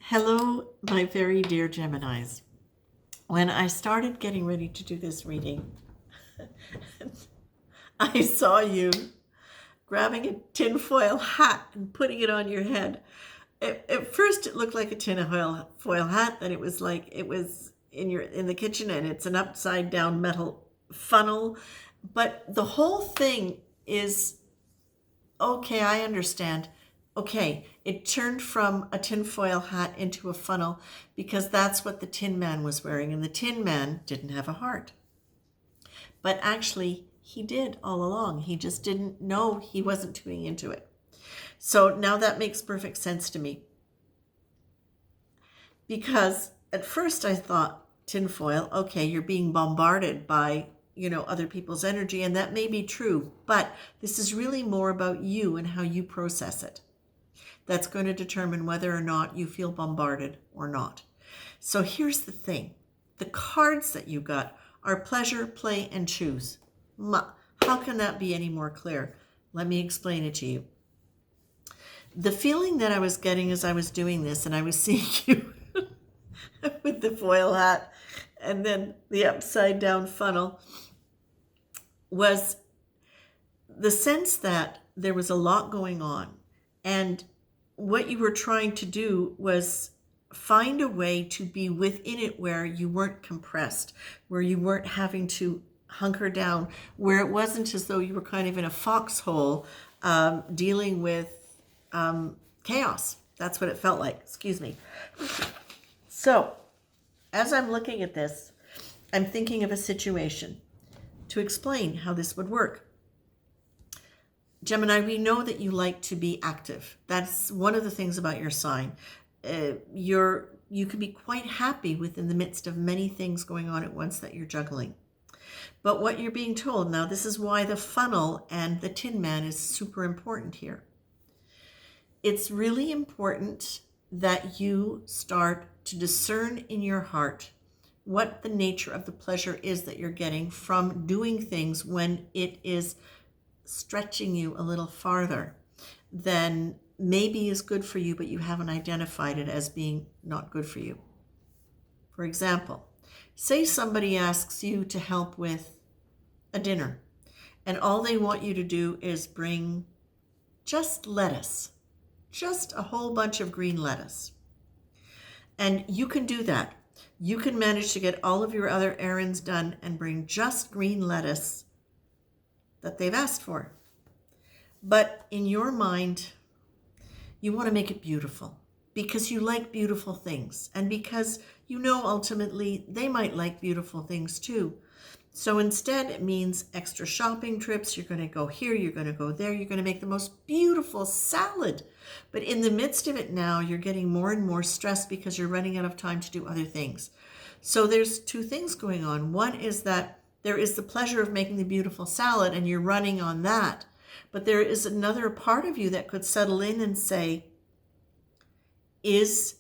Hello, my very dear Geminis. When I started getting ready to do this reading, I saw you grabbing a tinfoil hat and putting it on your head. At first, it looked like a tinfoil hat. Then it was in the kitchen, and it's an upside down metal funnel. But the whole thing is okay. I understand. Okay, it turned from a tinfoil hat into a funnel because that's what the Tin Man was wearing, and the Tin Man didn't have a heart. But actually, he did all along. He just didn't know he wasn't tuning into it. So now that makes perfect sense to me. Because at first I thought, tinfoil, okay, you're being bombarded by other people's energy, and that may be true, but this is really more about you and how you process it. That's going to determine whether or not you feel bombarded or not. So here's the thing. The cards that you got are pleasure, play, and choose. How can that be any more clear? Let me explain it to you. The feeling that I was getting as I was doing this, and I was seeing you with the foil hat and then the upside down funnel, was the sense that there was a lot going on. And what you were trying to do was find a way to be within it where you weren't compressed, where you weren't having to hunker down, where it wasn't as though you were kind of in a foxhole dealing with chaos. That's what it felt like. Excuse me. So as I'm looking at this, I'm thinking of a situation to explain how this would work. Gemini, we know that you like to be active. That's one of the things about your sign. You can be quite happy within the midst of many things going on at once that you're juggling. But what you're being told, now this is why the funnel and the Tin Man is super important here. It's really important that you start to discern in your heart what the nature of the pleasure is that you're getting from doing things when it is stretching you a little farther than maybe is good for you, but you haven't identified it as being not good for you. For example, say somebody asks you to help with a dinner, and all they want you to do is bring just lettuce, just a whole bunch of green lettuce. And you can do that. You can manage to get all of your other errands done and bring just green lettuce that they've asked for. But in your mind, you want to make it beautiful because you like beautiful things, and because ultimately they might like beautiful things too. So instead, it means extra shopping trips. You're going to go here, you're going to go there, you're going to make the most beautiful salad. But in the midst of it now, you're getting more and more stressed because you're running out of time to do other things. So there's two things going on. One is that there is the pleasure of making the beautiful salad and you're running on that. But there is another part of you that could settle in and say, is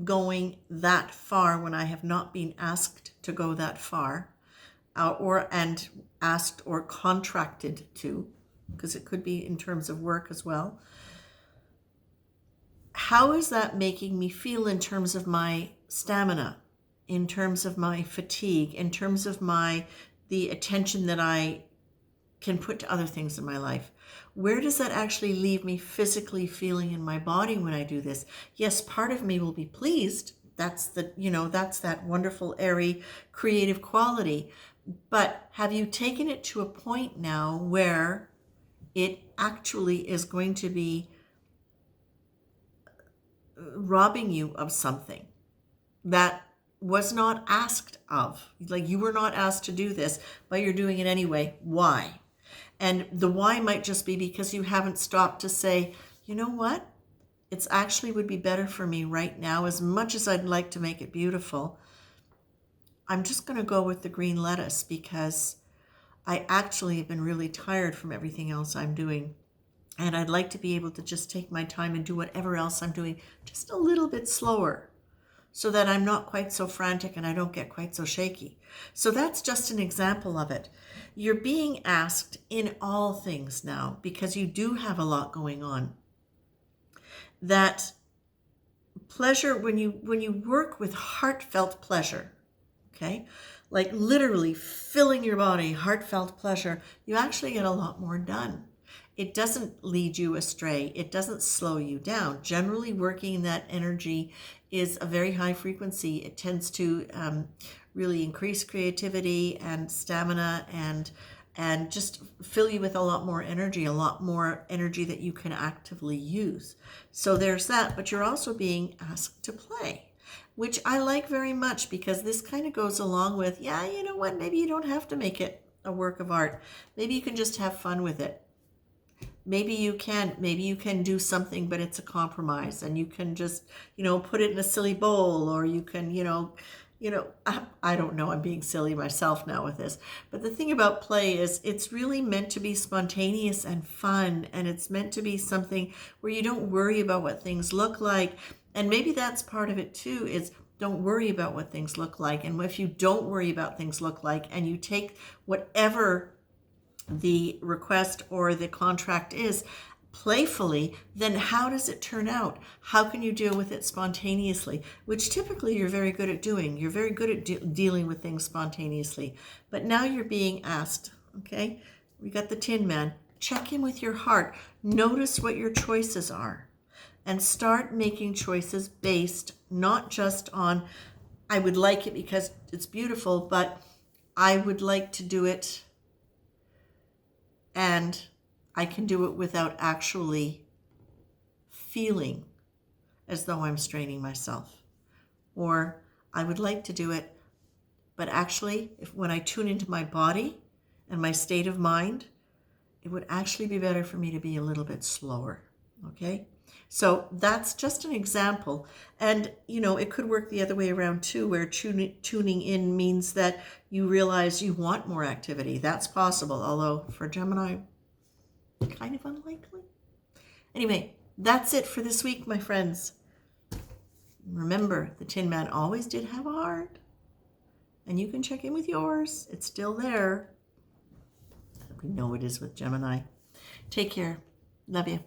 going that far when I have not been asked to go that far, and asked or contracted to, because it could be in terms of work as well. How is that making me feel in terms of my stamina, in terms of my fatigue, in terms of the attention that I can put to other things in my life? Where does that actually leave me physically feeling in my body when I do this? Yes, part of me will be pleased. That's that wonderful, airy, creative quality. But have you taken it to a point now where it actually is going to be robbing you of something that was not asked of? Like, you were not asked to do this, but you're doing it anyway. Why? And the why might just be because you haven't stopped to say, you know what? It's actually would be better for me right now, as much as I'd like to make it beautiful. I'm just going to go with the green lettuce because I actually have been really tired from everything else I'm doing. And I'd like to be able to just take my time and do whatever else I'm doing just a little bit slower so that I'm not quite so frantic and I don't get quite so shaky. So that's just an example of it. You're being asked in all things now, because you do have a lot going on, that pleasure, when you work with heartfelt pleasure, okay, like literally filling your body, heartfelt pleasure, you actually get a lot more done. It doesn't lead you astray. It doesn't slow you down. Generally, working in that energy is a very high frequency. It tends to really increase creativity and stamina, and just fill you with a lot more energy that you can actively use. So there's that, but you're also being asked to play, which I like very much, because this kind of goes along with, yeah, you know what, maybe you don't have to make it a work of art. Maybe you can just have fun with it. Maybe you can do something, but it's a compromise, and you can just, put it in a silly bowl, or you can, I don't know, I'm being silly myself now with this. But the thing about play is it's really meant to be spontaneous and fun, and it's meant to be something where you don't worry about what things look like. And maybe that's part of it too, is don't worry about what things look like. And if you don't worry about things look like, and you take whatever the request or the contract is playfully, then how does it turn out? How can you deal with it spontaneously? Which typically you're very good at doing. You're very good at dealing with things spontaneously. But now you're being asked, okay? We got the Tin Man. Check in with your heart. Notice what your choices are. And start making choices based not just on, I would like it because it's beautiful, but I would like to do it, and I can do it without actually feeling as though I'm straining myself. Or I would like to do it, but actually, when I tune into my body and my state of mind, it would actually be better for me to be a little bit slower, okay? So that's just an example. And, it could work the other way around too, where tuning in means that you realize you want more activity. That's possible, although for Gemini, kind of unlikely. Anyway, that's it for this week, my friends. Remember, the Tin Man always did have a heart, and you can check in with yours. It's still there. We know it is with Gemini. Take care. Love you.